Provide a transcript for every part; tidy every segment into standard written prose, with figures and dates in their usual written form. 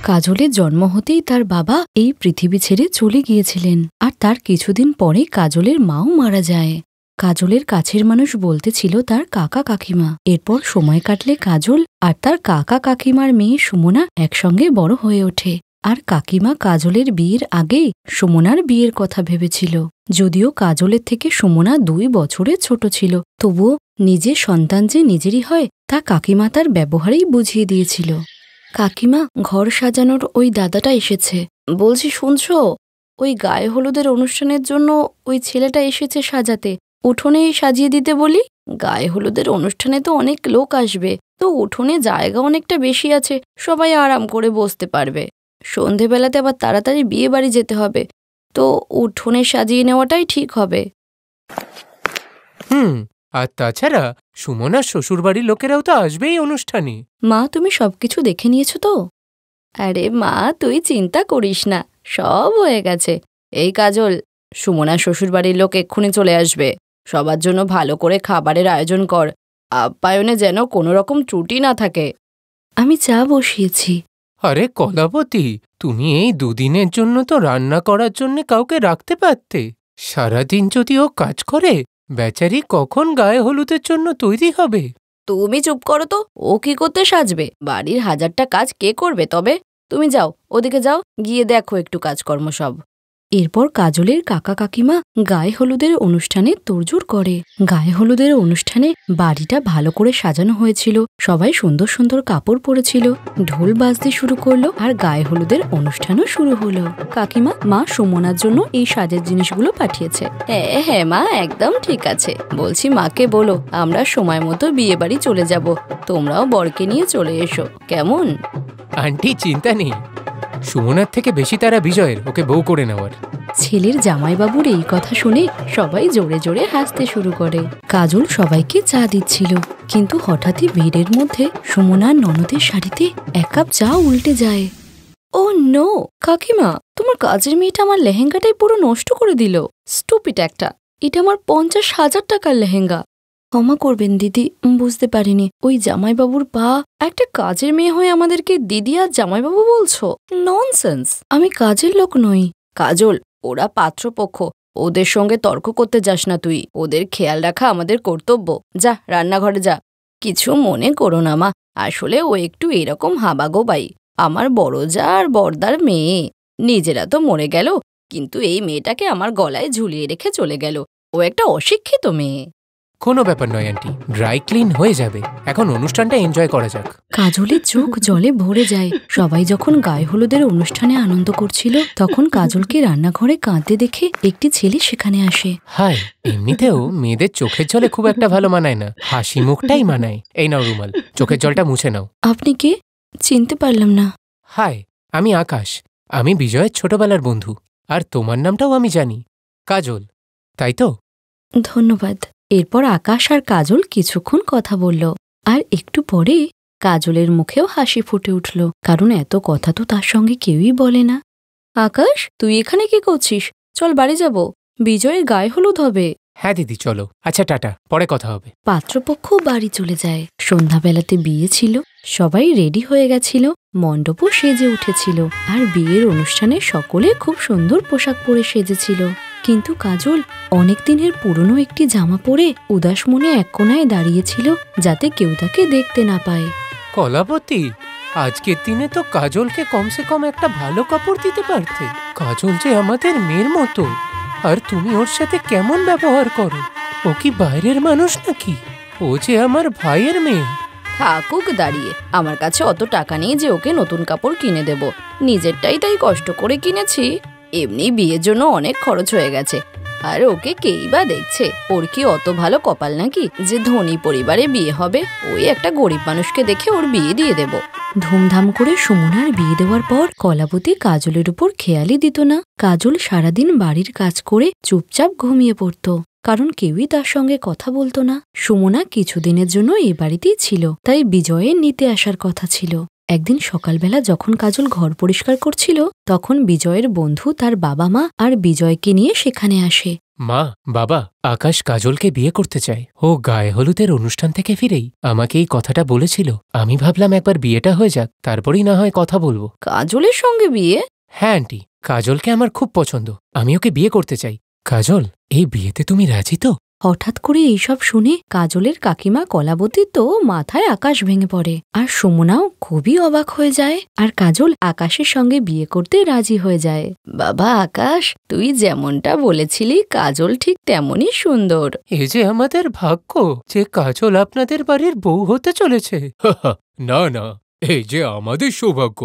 কাজলের জন্ম হতেই তার বাবা এই পৃথিবী ছেড়ে চলে গিয়েছিলেন, আর তার কিছুদিন পরে কাজলের মাও মারা যায়। কাজলের কাছের মানুষ বলতে ছিল তার কাকা কাকিমা। এরপর সময় কাটলে কাজল আর তার কাকা কাকিমার মেয়ে সুমনা একসঙ্গে বড় হয়ে ওঠে। আর কাকিমা কাজলের বিয়ের আগেই সুমনার বিয়ের কথা ভেবেছিল। যদিও কাজলের থেকে সুমনা 2 বছরের ছোট ছিল, তবুও নিজের সন্তান যে নিজেরই হয় তা কাকিমা তার ব্যবহারেই বুঝিয়ে দিয়েছিল। কাকিমা, ঘর সাজানোর ওই দাদাটা এসেছে। বলছি, শুনছো? ওই গায়ে হলুদের অনুষ্ঠানের জন্য ওই ছেলেটা এসেছে সাজাতে। উঠোনেই সাজিয়ে দিতে বলি। গায়ে হলুদের অনুষ্ঠানে তো অনেক লোক আসবে, তো উঠোনে জায়গা অনেকটা বেশি আছে, সবাই আরাম করে বসতে পারবে। সন্ধেবেলাতে আবার তাড়াতাড়ি বিয়ে বাড়ি যেতে হবে, তো উঠোনে সাজিয়ে নেওয়াটাই ঠিক হবে। আর তাছাড়া সুমনার শ্বশুরবাড়ির লোকেরাও তো আসবেই অনুষ্ঠানে। মা, তুমি সবকিছু দেখে নিয়েছো তো? আরে মা, তুই চিন্তা করিস না, সব হয়ে গেছে। এই কাজল, সুমনার শ্বশুরবাড়ির লোক এক্ষুনি চলে আসবে। সবার জন্য ভালো করে খাবারের আয়োজন কর, আপ্যায়নে যেন কোনো রকম ত্রুটি না থাকে। আমি চা বসিয়েছি। আরে কলাবতী, তুমি এই 2 দিনের জন্য তো রান্না করার জন্য কাউকে রাখতে পারতে। সারাদিন যদি ও কাজ করে, বেচারি কখন গায়ে হলুদের জন্য তৈরি হবে? তুমি চুপ করো তো, ও কি করতে সাজবে? বাড়ির 1000টা কাজ কে করবে? তবে তুমি যাও, ওদিকে যাও, গিয়ে দেখো একটু কাজকর্ম সব। এরপর কাজলের কাকা কাকিমা গায়ে হলুদের অনুষ্ঠানে তোড়জোড় করে। গায়ে হলুদের অনুষ্ঠানে বাড়িটা ভালো করে সাজানো হয়েছিল, সবাই সুন্দর সুন্দর কাপড় পরেছিল, ঢোল বাজতে শুরু করলো, আর গায়ে হলুদের অনুষ্ঠানও শুরু হলো। কাকিমা মা সুমনার জন্য এই সাজের জিনিসগুলো পাঠিয়েছে। হ্যাঁ হ্যাঁ মা, একদম ঠিক আছে। বলছি মাকে বলো আমরা সময় মতো বিয়ে বাড়ি চলে যাব, তোমরাও বরকে নিয়ে চলে এসো, কেমন? আন্টি, চিন্তা নেই, সুমনার থেকে বেশি তারা বিজয়ের ওকে বউ করে নেওয়ার। ছেলের জামাইবাবুর এই কথা শুনে সবাই জোরে জোরে হাসতে শুরু করে। কাজল সবাইকে চা দিচ্ছিল, কিন্তু হঠাৎই ভিড়ের মধ্যে সুমনার ননদের শাড়িতে 1 কাপ চা উল্টে যায়। ও নো! কাকিমা, তোমার কাজের মেয়েটা আমার লেহেঙ্গাটাই পুরো নষ্ট করে দিল। স্টুপিড একটা! এটা আমার 50,000 টাকার লেহেঙ্গা। ক্ষমা করবেন দিদি, বুঝতে পারিনি। ওই জামাইবাবুর পা। একটা কাজের মেয়ে হয়ে আমাদেরকে দিদি আর জামাইবাবু বলছো? ননসেন্স! আমি কাজের লোক নই। কাজল, ওরা পাত্রপক্ষ, ওদের সঙ্গে তর্ক করতে যাস না তুই। ওদের খেয়াল রাখা আমাদের কর্তব্য। যা, রান্নাঘরে যা। কিছু মনে করো না মা, আসলে ও একটু এরকম হাবাগোবাই। আমার বড় যা আর বড়দার মেয়ে। নিজেরা তো মরে গেল, কিন্তু এই মেয়েটাকে আমার গলায় ঝুলিয়ে রেখে চলে গেল। ও একটা অশিক্ষিত মেয়ে। কোনো ব্যাপার নয় আন্টি, ড্রাই ক্লিন হয়ে যাবে। এখন অনুষ্ঠানটা এনজয় করা যাক। কাজলের চোখ জলে ভরে যায়। সবাই যখন গায়ে হলুদের অনুষ্ঠানে আনন্দ করছিল, তখন কাজলকে রান্নাঘরে কাঁদতে দেখে একটি ছেলে সেখানে আসে। হাই, এমনিতেও মেয়েদের চোখের জলে খুব একটা ভালো মানায় না, হাসি মুখটাই মানায়। এই নাও রুমাল, চোখের জলটা মুছে নাও। আপনি কে? চিনতে পারলাম না। হাই, আমি আকাশ। আমি বিজয়ের ছোটবেলার বন্ধু। আর তোমার নামটাও আমি জানি, কাজল, তাই তো? ধন্যবাদ। এরপর আকাশ আর কাজল কিছুক্ষণ কথা বলল, আর একটু পরে কাজলের মুখেও হাসি ফুটে উঠল, কারণ এত কথা তো তার সঙ্গে কেউই বলে না। আকাশ, তুই এখানে কি করছিস? চল বাড়ি যাব, বিজয়ের গায়ে হলুদ হবে। হ্যাঁ দিদি, চলো। আচ্ছা, টাটা, পরে কথা হবে। পাত্রপক্ষ বাড়ি চলে যায়। সন্ধ্যাবেলাতে বিয়ে ছিল, সবাই রেডি হয়ে গেছিল, মণ্ডপও সেজে উঠেছিল, আর বিয়ের অনুষ্ঠানে সকলে খুব সুন্দর পোশাক পরে সেজেছিল। কিন্তু কাজল অনেক দিনের পুরনো একটি জামা পরে উদাস মনে এক কোণায় দাঁড়িয়েছিল, যাতে কেউ তাকে দেখতে না পায়। কলাবতী, আজকের দিনে তো কাজলকে কমসে কম একটা ভালো কাপড় দিতে পারতে। কাজল যে আমাদের মেয়ের মতো, আর তুমি ওর সাথে কেমন ব্যবহার করো? ও কি বাইরের মানুষ নাকি? ও যে আমার ভাইয়ের মেয়ে। থাকুক দাঁড়িয়ে, আমার কাছে অত টাকা নেই যে ওকে নতুন কাপড় কিনে দেব। নিজেরটাই তাই কষ্ট করে কিনেছি। এমনি বিয়ের জন্য অনেক খরচ হয়ে গেছে, আর ওকে কেই বা দেখছে? ওর কি অত ভালো কপাল নাকি যে ধনী পরিবারে বিয়ে হবে? ওই একটা গরিব মানুষকে দেখে ওর বিয়ে দিয়ে দেব। ধুমধাম করে সুমনার বিয়ে দেওয়ার পর কলাবতী কাজলের উপর খেয়ালই দিত না। কাজল সারাদিন বাড়ির কাজ করে চুপচাপ ঘুমিয়ে পড়ত, কারণ কেউই তার সঙ্গে কথা বলতো না। সুমনা কিছুদিনের জন্য এ বাড়িতেই ছিল, তাই বিজয়ের নিতে আসার কথা ছিল। একদিন সকালবেলা যখন কাজল ঘর পরিষ্কার করছিল, তখন বিজয়ের বন্ধু তার বাবা মা আর বিজয়কে নিয়ে সেখানে আসে। মা, বাবা, আকাশ কাজলকে বিয়ে করতে চায়। ও গায়ে হলুদের অনুষ্ঠান থেকে ফিরেই আমাকে এই কথাটা বলেছিল। আমি ভাবলাম একবার বিয়েটা হয়ে যাক, তারপরেই না হয় কথা বলবো। কাজলের সঙ্গে বিয়ে? হ্যাঁ আন্টি, কাজলকে আমার খুব পছন্দ। আমি ওকে বিয়ে করতে চাই। কাজল, এই বিয়েতে তুমি রাজি তো? হঠাৎ করে এইসব শুনে কাজলের কাকিমা কলাবতীর তো মাথায় আকাশ ভেঙে পড়ে, আর সুমনাও খুবই অবাক হয়ে যায়। আর কাজল আকাশের সঙ্গে বিয়ে করতে রাজি হয়ে যায়। বাবা আকাশ, তুই যেমনটা বলেছিলি কাজল ঠিক তেমনই সুন্দর। এই যে আমাদের ভাগ্য যে কাজল আপনাদের বাড়ির বউ হতে চলেছে। না না, এই যে আমাদের সৌভাগ্য।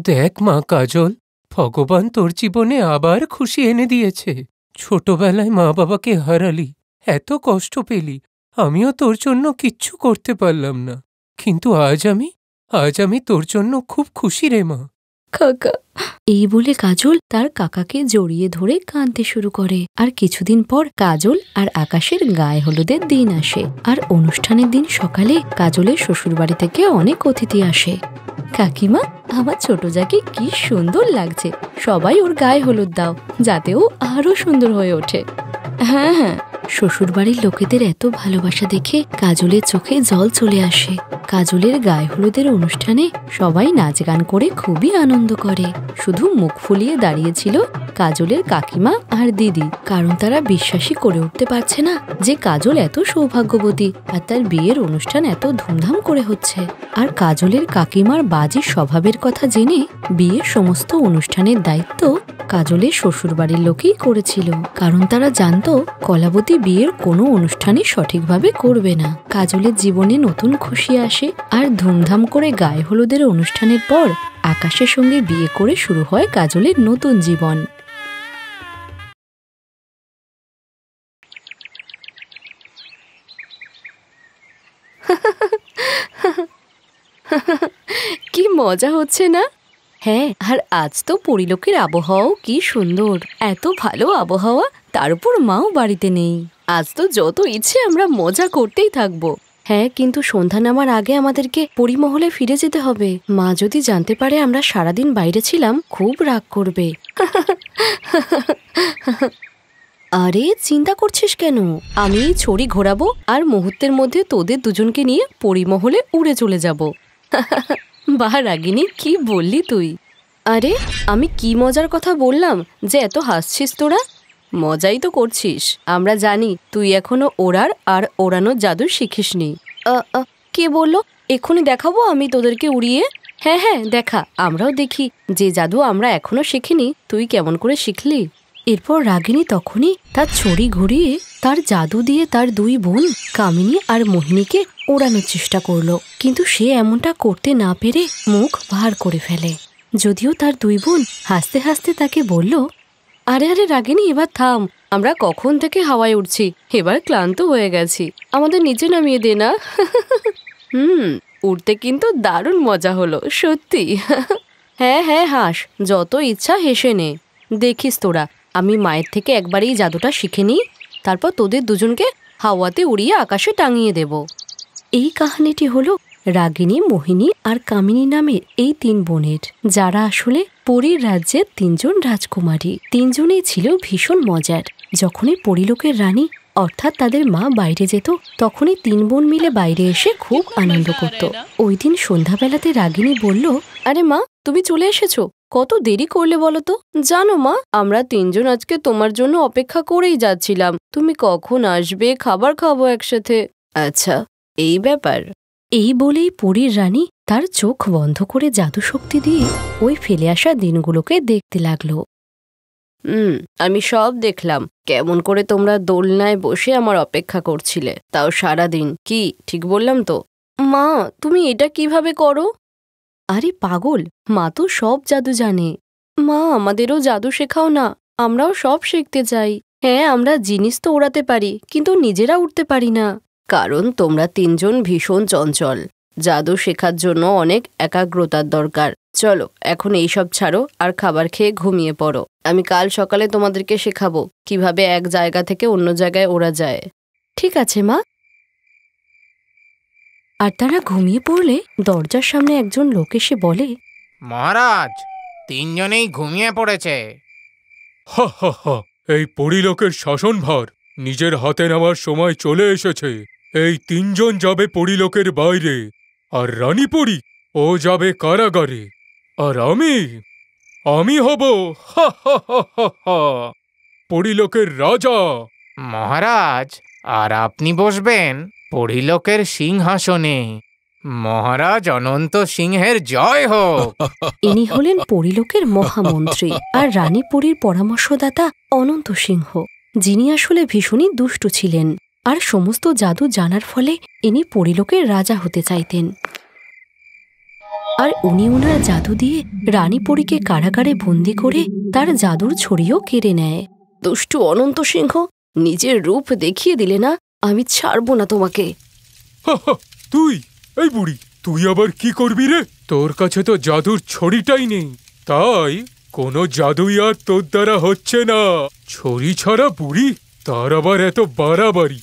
দেখ মা কাজল, ভগবান তোর জীবনে আবার খুশি এনে দিয়েছে। ছোটবেলায় মা বাবাকে হারালি, এত কষ্ট পেলি, আমিও তোর জন্য কিচ্ছু করতে পারলাম না, কিন্তু আজ আমি তোর জন্য খুব খুশি রে মা। কাকা, এই বলে কাজল তার কাকাকে জড়িয়ে ধরে কাঁদতে শুরু করে। আর কিছুদিন পর কাজল আর আকাশের গায়ে হলুদের দিন আসে। আর অনুষ্ঠানের দিন সকালে কাজলের শ্বশুরবাড়ি থেকে অনেক অতিথি আসে। কাকিমা, আমার ছোট যাকে কি সুন্দর লাগছে, সবাই ওর গায়ে হলুদ দাও যাতে ও আরো সুন্দর হয়ে ওঠে। হ্যাঁ হ্যাঁ, শ্বশুরবাড়ির লোকেদের এত ভালোবাসা দেখে কাজলের চোখে জল চলে আসে। কাজলের গায়ে হলুদের অনুষ্ঠানে সবাই নাচ গান করে খুবই আনন্দ করে। শুধু মুখ ফুলিয়ে দাঁড়িয়েছিল কাজলের কাকিমা আর দিদি, কারণ তারা বিশ্বাসই করে উঠতে পারছে না যে কাজল এত সৌভাগ্যবতী আর তার বিয়ের অনুষ্ঠান এত ধুমধাম করে হচ্ছে। আর কাজলের কাকিমার বাজে স্বভাবের কথা জেনে বিয়ের সমস্ত অনুষ্ঠানের দায়িত্ব কাজলের শ্বশুরবাড়ির লোকেই করেছিল, কারণ তারা জানতো কলাবতী বিয়ের কোনো অনুষ্ঠানই সঠিকভাবে করবে না। কাজলের জীবনে নতুন খুশি আসে, আর ধুমধাম করে গায়ে হলুদের অনুষ্ঠানের পর আকাশের সঙ্গে বিয়ে করে শুরু হয় কাজলের নতুন জীবন। কি মজা হচ্ছে না? হ্যাঁ, আর আজ তো পরিলোকের আবহাওয়াও কি সুন্দর, এত ভালো আবহাওয়া, তার উপর মাও বাড়িতে নেই। আজ তো যত ইচ্ছে আমরা মজা করতেই থাকবো। হ্যাঁ, কিন্তু সন্ধ্যা নামার আগে আমাদেরকে পরিমহলে ফিরে যেতে হবে। মা যদি জানতে পারে আমরা সারাদিন বাইরে ছিলাম খুব রাগ করবে। আরে চিন্তা করছিস কেন? আমি ছড়ি ঘোরাবো আর মুহূর্তের মধ্যে তোদের দুজনকে নিয়ে পরিমহলে উড়ে চলে যাব। বাহ রাগিনী, কি বললি তুই? আরে আমি কি মজার কথা বললাম যে এত হাসছিস তোরা? মজাই তো করছিস। আমরা জানি তুই এখনো ওড়ার আর ওড়ানোর জাদু শিখিসনি। কে বললো? এক্ষুনি দেখাবো আমি তোদেরকে উড়িয়ে। হ্যাঁ হ্যাঁ দেখা, আমরাও দেখি যে জাদু আমরা এখনো শিখিনি তুই কেমন করে শিখলি। এরপর রাগিনী তখনই তার ছড়ি ঘুরিয়ে তার জাদু দিয়ে তার দুই বোন কামিনী আর মোহিনীকে ওড়ানোর চেষ্টা করলো, কিন্তু সে এমনটা করতে না পেরে মুখ ভার করে ফেলে। যদিও তার দুই বোন হাসতে হাসতে তাকে বলল, আরে আরে রাগিনী, এবার থাম, আমরা কখন থেকে হাওয়ায় উঠছি, এবার ক্লান্ত হয়ে গেছি, আমাদের নিচে নামিয়ে দে না। উঠতে কিন্তু দারুণ মজা হলো সত্যি। হ্যাঁ হ্যাঁ হাস, যত ইচ্ছা হেসে নে। দেখিস তোরা, আমি মায়ের থেকে একবারই জাদুটা শিখে নিই, তারপর তোদের দুজনকে হাওয়াতে উড়িয়ে আকাশে টাঙিয়ে দেব। এই কাহিনীটি হলো রাগিনী, মোহিনী আর কামিনী নামের এই তিন বোনের, যারা আসলে পরীর রাজ্যের তিনজন রাজকুমারী। তিনজনেই ছিল ভীষণ মজার। যখনই পরিলোকের রানী অর্থাৎ তাদের মা বাইরে যেত, তখনই তিন বোন মিলে বাইরে এসে খুব আনন্দ করত। ওই দিন সন্ধ্যাবেলাতে রাগিনী বলল, আরে মা, তুমি চলে এসেছো, কত দেরি করলে বলো তো? জানো মা, আমরা তিনজন আজকে তোমার জন্য অপেক্ষা করেই যাচ্ছিলাম, তুমি কখন আসবে, খাবার খাবো একসাথে। আচ্ছা, এই ব্যাপার। এই বলেই পরীর রানী তার চোখ বন্ধ করে জাদু শক্তি দিয়ে ওই ফেলে আসা দিনগুলোকে দেখতে লাগলো। আমি সব দেখলাম, কেমন করে তোমরা দোলনায় বসে আমার অপেক্ষা করছিলে, তাও সারাদিন। কি ঠিক বললাম তো? মা, তুমি এটা কিভাবে করো? আরে পাগল, মা তো সব জাদু জানে। মা, আমাদেরও জাদু শেখাও না, আমরাও সব শিখতে চাই। হ্যাঁ, আমরা জিনিস তো ওড়াতে পারি, কিন্তু নিজেরা উঠতে পারি না, কারণ তোমরা তিনজন ভীষণ চঞ্চল। জাদু শেখার জন্য অনেক একাগ্রতার দরকার। চলো এখন এইসব ছাড়ো আর খাবার খেয়ে ঘুমিয়ে পড়ো। আমি কাল সকালে তোমাদেরকে শেখাবো কিভাবে এক জায়গা থেকে অন্য জায়গায় ওড়া যায়। ঠিক আছে মা। আর তারা ঘুমিয়ে পড়লে দরজার সামনে একজন লোক এসে বলে, মহারাজ, তিনজনেই ঘুমিয়ে পড়েছে। হা হা হা, এই পরিলোকের শাসনভার নিজের হাতে নেওয়ার সময় চলে এসেছে। এই তিনজন যাবে পরিলোকের বাইরে, আর রানী পরী ও যাবে কারাগারে, আর আমি হব হা হা হা হা হা পরিলোকের রাজা। মহারাজ, আর আপনি বসবেন পরিলোকের সিংহাসনে। মহারাজ অনন্ত সিংহের জয় হোক। ইনি হলেন পরিলোকের মহামন্ত্রী আর রানী পরীর পরামর্শদাতা অনন্ত সিংহ, যিনি আসলে ভীষণই দুষ্টু ছিলেন আর সমস্ত জাদু জানার ফলে ইনি পরিলোকের রাজা হতে চাইতেন। আর উনি ওনার জাদু দিয়ে রানী পরীকে কারাগারে বন্দি করে তার জাদুর ছড়িও কেড়ে নেয়। দুষ্টু অনন্ত সিংহ, নিজের রূপ দেখিয়ে দিলে না, আমি ছাড়ব না তোমাকে। তুই এই বুড়ি, তুই আবার কি করবি রে? তোর কাছে তো জাদুর ছড়িটাই নেই, তাই কোনো জাদুই আর তোর দ্বারা হচ্ছে না। ছড়ি ছাড়া বুড়ি, তার আবার এত বাড়াবাড়ি।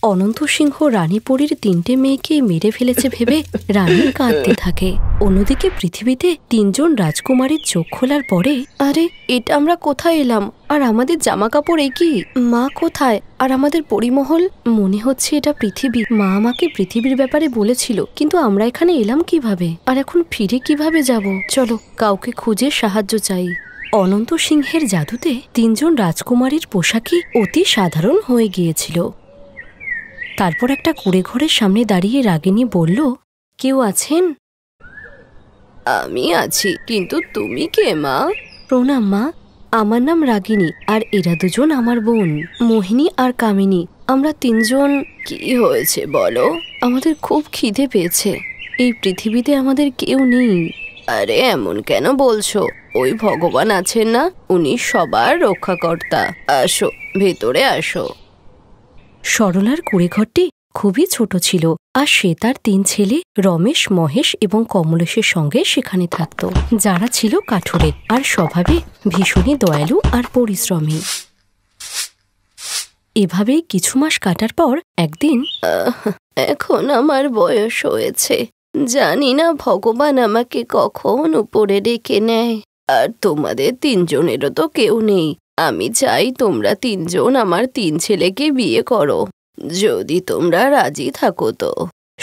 অনন্ত সিংহ রানী পরীর 3টে মেয়েকে মেরে ফেলেছে ভেবে রানী কাঁদতে থাকে। অন্যদিকে পৃথিবীতে 3জন রাজকুমারীর চোখ খোলার পরে, আরে এটা আমরা কোথায় এলাম? আর আমাদের জামা কাপড় কি? মা কোথায়? আর আমাদের পরিমহল? মনে হচ্ছে এটা পৃথিবী। মা আমাকে পৃথিবীর ব্যাপারে বলেছিল, কিন্তু আমরা এখানে এলাম কিভাবে? আর এখন ফিরে কিভাবে যাব? চলো কাউকে খুঁজে সাহায্য চাই। অনন্ত সিংহের জাদুতে 3জন রাজকুমারীর পোশাকই অতি সাধারণ হয়ে গিয়েছিল। তারপর একটা কুঁড়ে ঘরের সামনে দাঁড়িয়ে রাগিনী বলল, কেউ আছেন? আমি আছি, কিন্তু তুমি কে মা? প্রণাম মা, আমার নাম রাগিনী, আর এরা দুজন আমার বোন মোহিনী আর কামিনী। আমরা 3জন। কি হয়েছে বলো? আমাদের খুব খিদে পেয়েছে। এই পৃথিবীতে আমাদের কেউ নেই। আরে এমন কেন বলছো? ওই ভগবান আছেন না, উনি সবার রক্ষাকর্তা। আসো, ভেতরে আসো। সরলার কুঁড়েঘরটি খুবই ছোট ছিল, আর সে তার 3 ছেলে রমেশ, মহেশ এবং কমলেশের সঙ্গে সেখানে থাকত, যারা ছিল কাঠুরে আর স্বভাবে ভীষণই দয়ালু আর পরিশ্রমী। এভাবেই কিছু মাস কাটার পর একদিন, এখন আমার বয়স হয়েছে, জানি না ভগবান আমাকে কখন উপরে ডেকে নেয়। আর তোমাদের 3জনেরও তো কেউ নেই। আমি চাই তোমরা 3জন আমার 3 ছেলেকে বিয়ে করো, যদি তোমরা রাজি থাকো তো।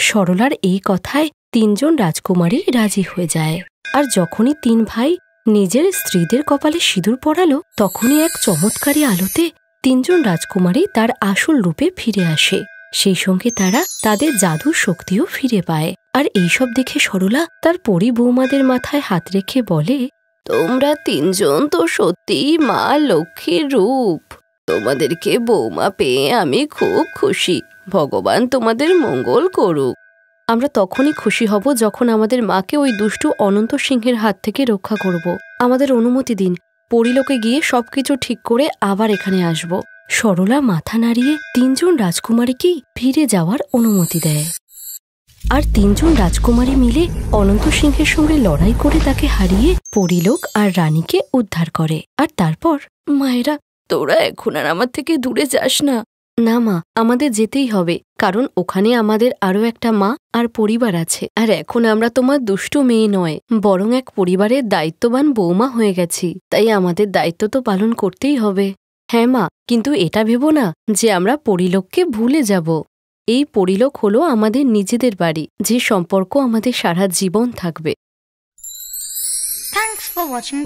সরলার এই কথায় 3জন রাজকুমারী রাজি হয়ে যায়। আর যখনই 3 ভাই নিজের স্ত্রীদের কপালে সিঁদুর পরালো, তখনই এক চমৎকারী আলোতে 3জন রাজকুমারী তার আসল রূপে ফিরে আসে। সেই সঙ্গে তারা তাদের জাদুর শক্তিও ফিরে পায়। আর এইসব দেখে সরলা তার পরি বৌমাদের মাথায় হাত রেখে বলে, তোমরা 3জন তো সত্যিই মা লক্ষ্মীর রূপ। তোমাদেরকে বৌমা পেয়ে আমি খুব খুশি। ভগবান তোমাদের মঙ্গল করুক। আমরা তখনই খুশি হব যখন আমাদের মাকে ওই দুষ্টু অনন্ত সিংহের হাত থেকে রক্ষা করব। আমাদের অনুমতি দিন, পরিলোকে গিয়ে সবকিছু ঠিক করে আবার এখানে আসব। সরলা মাথা নাড়িয়ে 3জন রাজকুমারীকেই ফিরে যাওয়ার অনুমতি দেয়। আর 3জন রাজকুমারী মিলে অনন্ত সিংহের সঙ্গে লড়াই করে তাকে হারিয়ে পরিলোক আর রানীকে উদ্ধার করে। আর তারপর, মায়েরা তোরা এখন আর আমার থেকে দূরে যাস না। না মা, আমাদের যেতেই হবে, কারণ ওখানে আমাদের আরো একটা মা আর পরিবার আছে। আর এখন আমরা তোমার দুষ্টু মেয়ে নয়, বরং এক পরিবারের দায়িত্ববান বৌমা হয়ে গেছি। তাই আমাদের দায়িত্ব তো পালন করতেই হবে। হ্যাঁ মা, কিন্তু এটা ভেবো না যে আমরা পরিলোককে ভুলে যাব। এই পরিলোক হলো আমাদের নিজেদের বাড়ি, যে সম্পর্ক আমাদের সারা জীবন থাকবে। Thanks for watching.